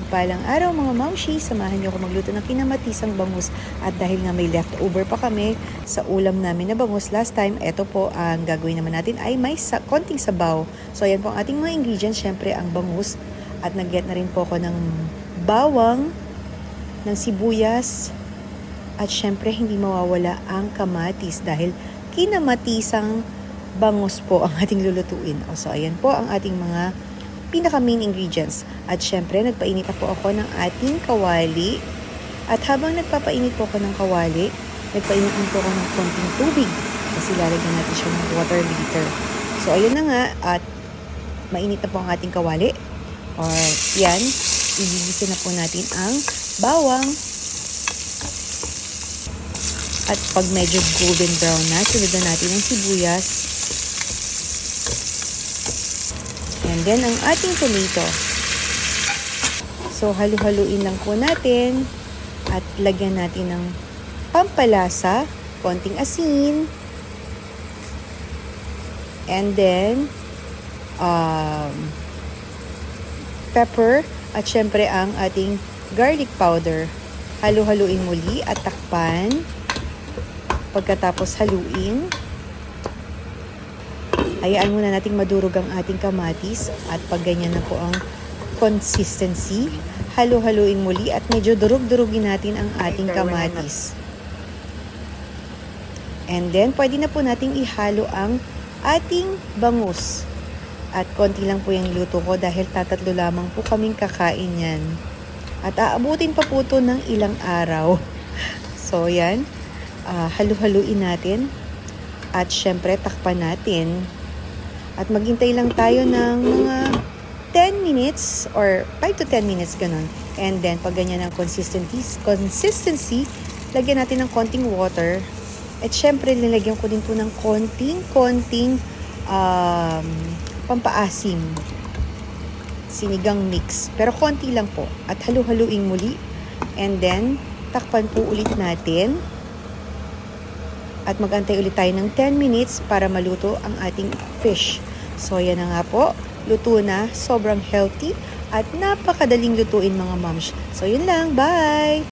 mapagpalang araw mga mamshi, samahan niyo ako magluto ng kinamatisang bangus at dahil nga may leftover pa kami sa ulam namin na bangus last time, eto po ang gagawin naman natin ay may konting sabaw. So ayan po ang ating mga ingredients, syempre ang bangus at nag-get na rin po ako ng bawang, ng sibuyas at syempre hindi mawawala ang kamatis dahil kinamatisang bangus po ang ating lulutuin. So ayan po ang ating mga pinaka main ingredients. At syempre, nagpainit na po ako ng ating kawali. At habang nagpapainit po ako ng kawali, nagpainit din po ako ng konting tubig. Kasi lalagyan natin siya ng water liter. So, ayun na nga. At mainit na po ang ating kawali. Or, yan. Igigisa na po natin ang bawang. At pag medyo golden brown na, sunod na natin ang sibuyas. And then, ang ating tomato. So, halu-haluin lang po natin. At lagyan natin ng pampalasa, konting asin. And then, pepper. At syempre, ang ating garlic powder. Halu-haluin muli at takpan. Pagkatapos haluin, hayaan muna nating madurog ang ating kamatis at pag ganyan na po ang consistency, halu-haluin muli at medyo durog-durugin natin ang ating kamatis. And then, pwede na po nating ihalo ang ating bangus. At konti lang po yung luto ko dahil tatatlo lamang po kaming kakain yan. At aabutin pa po ito ng ilang araw. So, yan. Halu-haluin natin. At syempre, takpan natin. At maghintay lang tayo ng mga 10 minutes or 5 to 10 minutes ganun. And then, pag ganyan ang consistency, lagyan natin ng konting water. At syempre, nilagyan ko din po ng konting pampaasim. Sinigang mix. Pero konti lang po. At halu-haluin muli. And then, takpan po ulit natin. At mag-antay ulit tayo ng 10 minutes para maluto ang ating fish. So, yan na nga po. Luto na. Sobrang healthy. At napakadaling lutuin mga moms. So, yun lang. Bye!